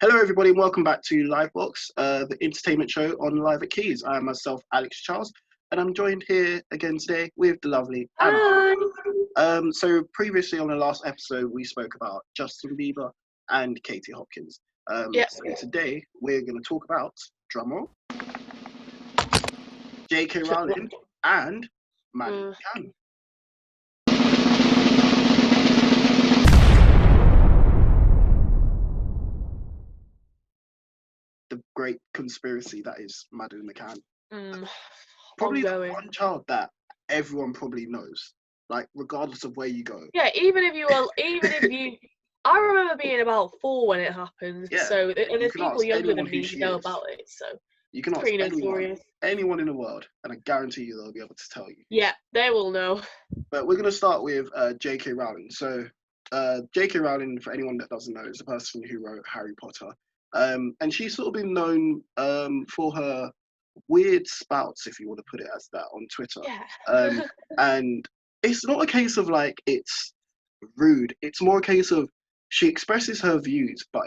Hello, everybody, and welcome back to LIVEBOX, the entertainment show on Live at Quays. I am myself, Alex Charles, and I'm joined here again today with the lovely Anna. Hi. So previously on the last episode, we spoke about Justin Bieber and Katie Hopkins. So today we're going to talk about, drumroll, JK Rowling and Madeline McCann. The great conspiracy that is Madeline McCann. Probably the one child that everyone probably knows, like regardless of where you go. Yeah, even if you, I remember being about 4 when it happened. Yeah, so and there's people younger than me who who know about it. So you can ask anyone in the world, and I guarantee you they'll be able to tell you. Yeah, they will know. But we're gonna start with JK Rowling. So JK Rowling, for anyone that doesn't know, is the person who wrote Harry Potter. And she's sort of been known for her weird spouts, if you want to put it as that, on Twitter. Yeah. And it's not a case of like it's rude. It's more a case of she expresses her views, but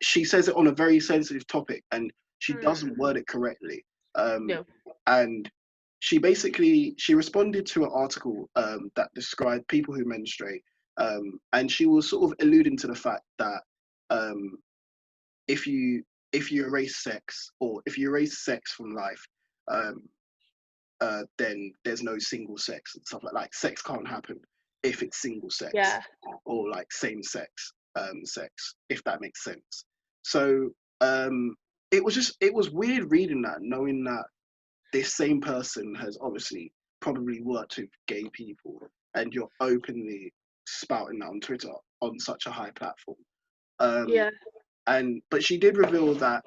she says it on a very sensitive topic, and she doesn't word it correctly. No. And she responded to an article that described people who menstruate, and she was sort of alluding to the fact that if you erase sex, or if you erase sex from life, then there's no single sex and stuff like sex can't happen if it's single sex, or like same sex sex, if that makes sense. So it was weird reading that, knowing that this same person has obviously probably worked with gay people, and you're openly spouting that on Twitter on such a high platform. But she did reveal that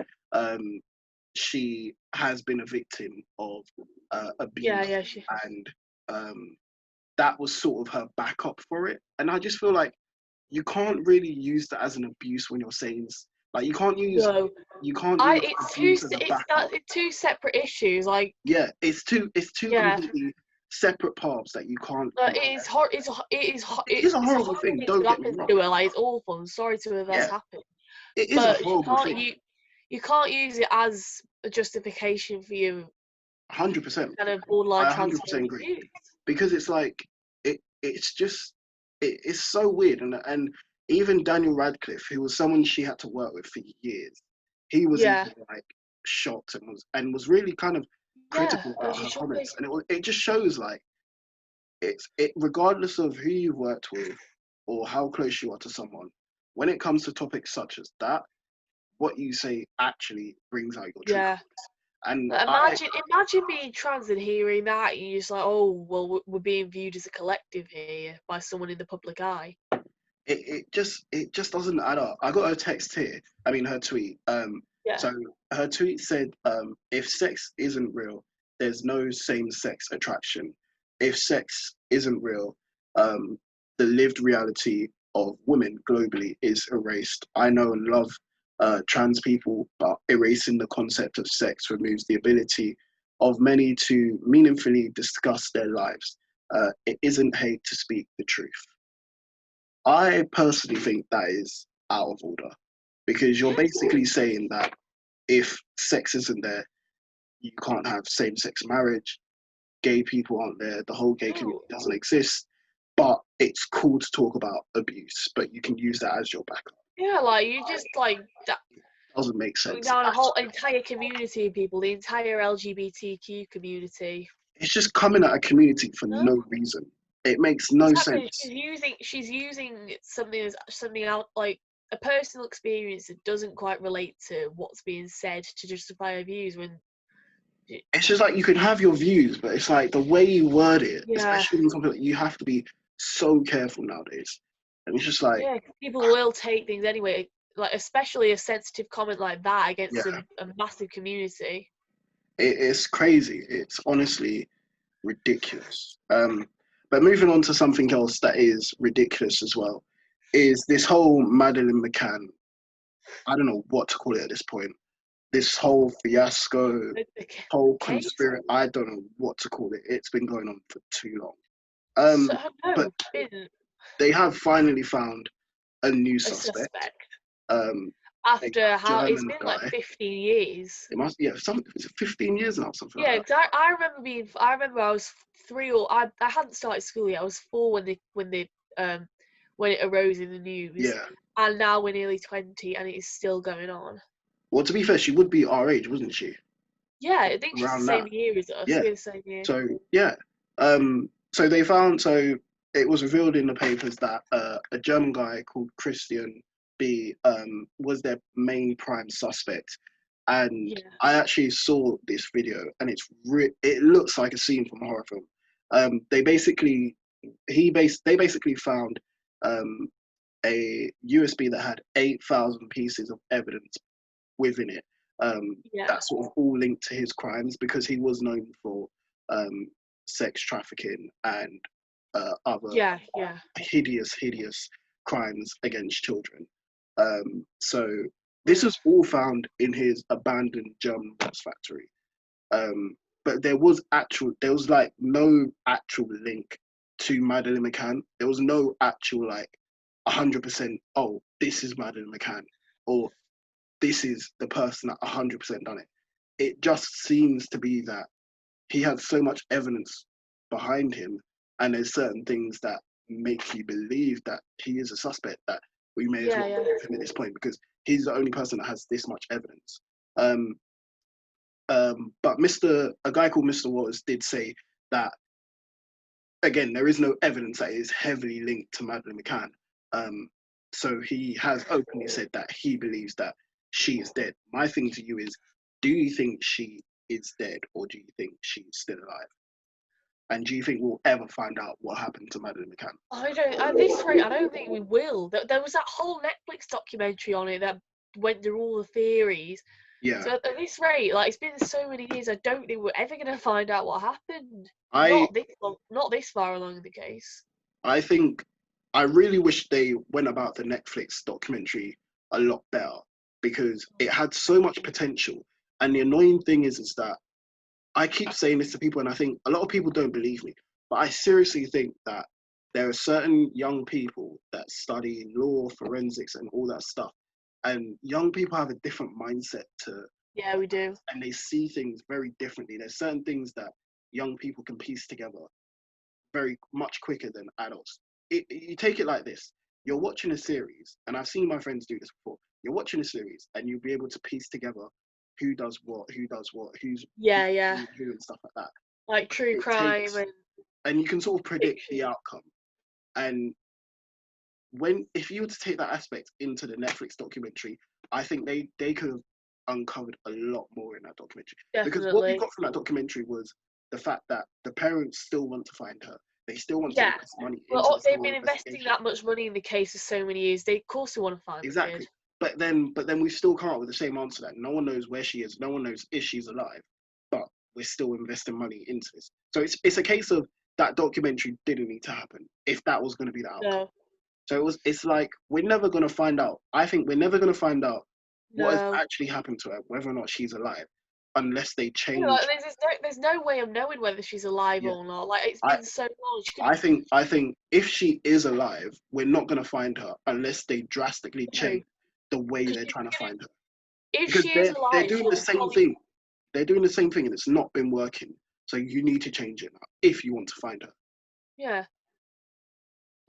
she has been a victim of abuse, and that was sort of her backup for it. And I just feel like you can't really use that as an abuse when you're saying, like, you can't use it's two separate issues. Like, yeah, it's two completely separate paths that you can't. It is a horrible thing. Don't get me wrong. Like, it's awful. I'm sorry to have that's happened. It is a horrible thing. You can't use it as a justification for you. 100%. Kind of borderline. I 100% agree. Because it's like it's so weird, and even Daniel Radcliffe, who was someone she had to work with for years, he was even, like, shocked and was really kind of critical about her comments, and it just shows, like, it regardless of who you've worked with or how close you are to someone, when it comes to topics such as that, what you say actually brings out your truth. And imagine being trans and hearing that, and you're just like, oh, well, we're being viewed as a collective here by someone in the public eye. It just doesn't add up. I got her text here. I mean, her tweet. So her tweet said, if sex isn't real, there's no same-sex attraction. If sex isn't real, the lived reality of women globally is erased. I know and love trans people, but erasing the concept of sex removes the ability of many to meaningfully discuss their lives. It isn't hate to speak the truth. I personally think that is out of order, because you're basically saying that if sex isn't there, you can't have same-sex marriage, gay people aren't there, the whole gay community doesn't exist, but it's cool to talk about abuse, but you can use that as your backup. Yeah, like, you just, like, that doesn't make sense. Down a whole entire community of people, the entire LGBTQ community. It's just coming at a community for no reason. It makes no sense. She's using something out, like a personal experience that doesn't quite relate to what's being said to justify her views. When it's just like, you can have your views, but it's like the way you word it, especially in something, you have to be so careful nowadays. And it's just like, people will take things anyway, like, especially a sensitive comment like that against a massive community. It's crazy. It's honestly ridiculous. But moving on to something else that is ridiculous as well, is this whole Madeline McCann, I don't know what to call it at this point, this whole fiasco, whole conspiracy, I don't know what to call it. It's been going on for too long. But they have finally found a new suspect. A After how it's German been like guy. 15 years. It must, yeah, it's 15 years now, something Yeah, like that. because I remember I was 3 or I hadn't started school yet. I was 4 when it arose in the news, Yeah. and now we're nearly 20 and it is still going on. Well, to be fair, she would be our age, wasn't she? Yeah, I think she's the Around same that. year as us. Yeah. We're the same year. So yeah. So they found. So it was revealed in the papers that a German guy called Christian B was their main prime suspect, and Yeah. I actually saw this video, and it looks like a scene from a horror film. They basically found a USB that had 8,000 pieces of evidence within it. Yeah. That sort of all linked to his crimes because he was known for sex trafficking and other Yeah. Yeah. hideous crimes against children. So this Ugh. was all found in his abandoned German box factory. But there was like no actual link to Madeline McCann. There was no actual like 100%. Oh, this is Madeline McCann, or this is the person that 100% done it. It just seems to be that he has so much evidence behind him, and there's certain things that make you believe that he is a suspect, that we may as Yeah. well Yeah. believe him at this point because he's the only person that has this much evidence. But a guy called Mr. Waters did say that, again, there is no evidence that it is heavily linked to Madeline McCann. So he has openly said that he believes that she is dead. My thing to you is, do you think she is dead, or do you think she's still alive? And do you think we'll ever find out what happened to Madeline McCann? I don't. At this rate, I don't think we will. There was that whole Netflix documentary on it that went through all the theories. Yeah. So at this rate, like it's been so many years, I don't think we're ever gonna find out what happened. I Not this far along the case. I think I really wish they went about the Netflix documentary a lot better because it had so much potential. And the annoying thing is that I keep saying this to people, and I think a lot of people don't believe me, but I seriously think that there are certain young people that study law, forensics, and all that stuff. And young people have a different mindset Yeah, we do. and they see things very differently. There's certain things that young people can piece together very much quicker than adults. You take it like this: you're watching a series, and I've seen my friends do this before. You're watching a series, and you'll be able to piece together who does what, who's Yeah. who, and stuff like that. Like true It crime takes, and you can sort of predict the outcome. And if you were to take that aspect into the Netflix documentary, I think they could have uncovered a lot more in that documentary. Because what we definitely. got from that documentary was the fact that the parents still want to find her. They still want to Yeah. invest money into Well, this they've whole been investing investigation. that much money in the case for so many years. Of course they want to find the Exactly. kid. But then we still come up with the same answer that no one knows where she is. No one knows if she's alive. But we're still investing money into this. So it's a case of that documentary didn't need to happen if that was going to be the outcome. No. So it's like we're never going to find out. I think we're never going to find out what has No. actually happened to her, whether or not she's alive, unless they change. You know, there's no way of knowing whether she's alive Yeah. or not. Like it's I been so long. I think if she is alive, we're not going to find her unless they drastically change the way they're trying to find her. If Because she is they're alive, doing the same thing. They're doing the same thing, and it's not been working. So you need to change it now if you want to find her. Yeah.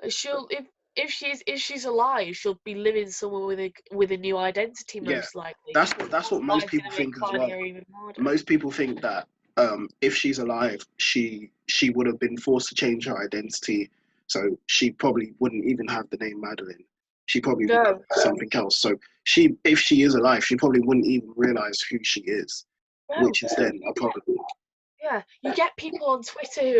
She'll if she's alive, she'll be living somewhere with a new identity Yeah, most likely. that's what most Life's people gonna make think as finding well. her even harder. Most people think that if she's alive, she would have been forced to change her identity, so she probably wouldn't even have the name Madeline. She probably would have something else. So if she is alive, she probably wouldn't even realize who she is, which is then a problem. Yeah, you get people on Twitter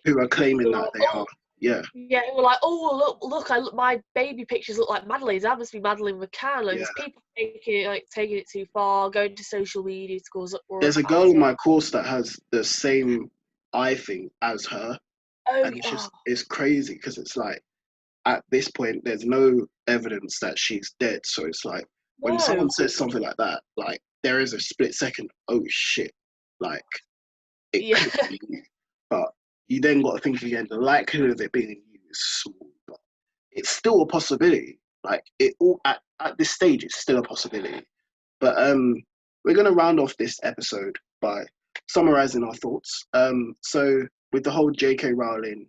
Who are claiming that they are. Yeah. Yeah, who are like, oh look, my baby pictures look like Madeline's. That must be Madeline McCann. Like, there's people taking it too far, going to social media to cause uproar. There's a girl in my course that has the same eye thing as her, and it's crazy because it's like at this point there's no evidence that she's dead. So it's like when someone says something like that, like there is a split second, oh shit, like it could be you. But you then got to think again, the likelihood of it being you is small, but it's still a possibility. Like at this stage, it's still a possibility. But we're going to round off this episode by summarizing our thoughts. So with the whole JK Rowling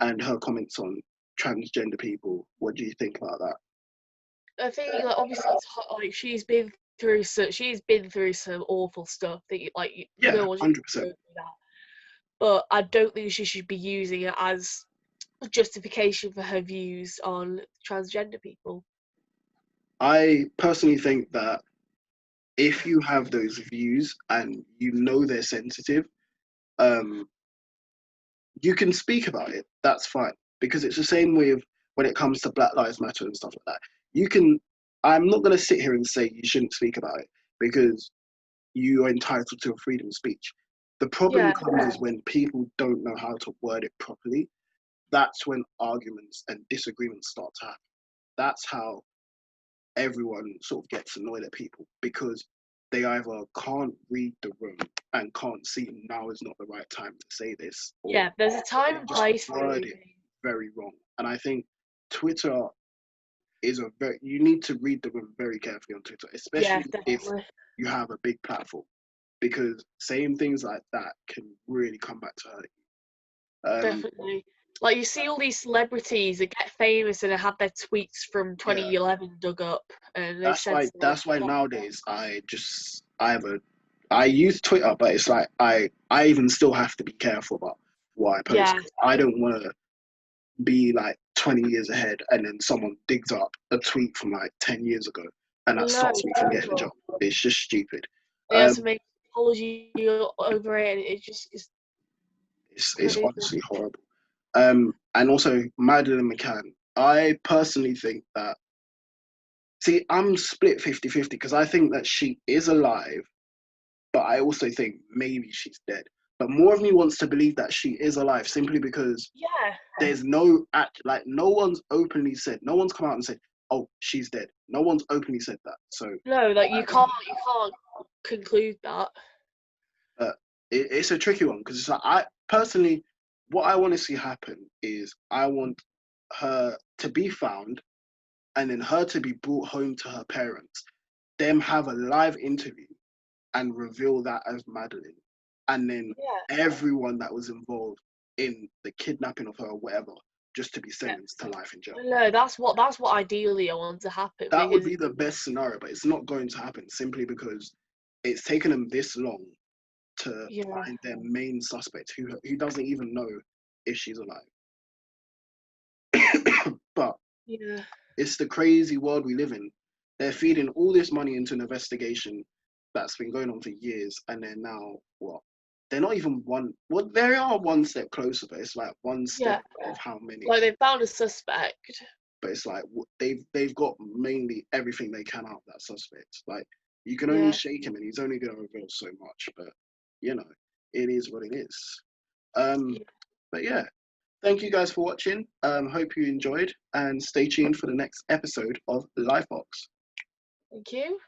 and her comments on transgender people, what do you think about that? I think like obviously it's like she's been through some awful stuff that no one should 100%. go through that. But I don't think she should be using it as a justification for her views on transgender people. I personally think that if you have those views and you know they're sensitive, you can speak about it. That's fine, because it's the same with when it comes to Black Lives Matter and stuff like that. You can. I'm not going to sit here and say you shouldn't speak about it because you are entitled to a freedom of speech. The problem comes when people don't know how to word it properly. That's when arguments and disagreements start to happen. That's how everyone sort of gets annoyed at people, because they either can't read the room and can't see now is not the right time to say this. Or there's a time and place for word it very wrong. And I think Twitter is you need to read the room very carefully on Twitter, especially if you have a big platform, because saying things like that can really come back to hurt you. Definitely. Like you see all these celebrities that get famous and have their tweets from 2011 dug up, and that's why nowadays I use Twitter, but it's like I even still have to be careful about what I post. I don't want to be like 20 years ahead and then someone digs up a tweet from like 10 years ago and that stops me from getting a job. It's just stupid. They have to make an apology over it, and it's honestly horrible. And also Madeline McCann. I personally think that, see, I'm split 50-50 because I think that she is alive, but I also think maybe she's dead. But more of me wants to believe that she is alive simply because there's no one's openly said, no one's come out and said, oh, she's dead. No one's openly said that. So no, like you can't conclude that. It's a tricky one because it's like, I personally, what I want to see happen is I want her to be found and then her to be brought home to her parents, them have a live interview and reveal that as Madeline. And then everyone that was involved in the kidnapping of her or whatever, just to be sentenced to life in jail. No, that's what ideally I want to happen. That would be the best scenario, but it's not going to happen simply because it's taken them this long to find their main suspect, who doesn't even know if she's alive. But it's the crazy world we live in. They're feeding all this money into an investigation that's been going on for years, and they're now what? They're not even one. Well, they are one step closer, but it's like one step of how many. Like they found a suspect, but it's like they've got mainly everything they can out of that suspect. Like you can only shake him, and he's only going to reveal so much. But you know, it is what it is. But yeah, thank you guys for watching. Hope you enjoyed, and stay tuned for the next episode of LIVEBOX. Thank you.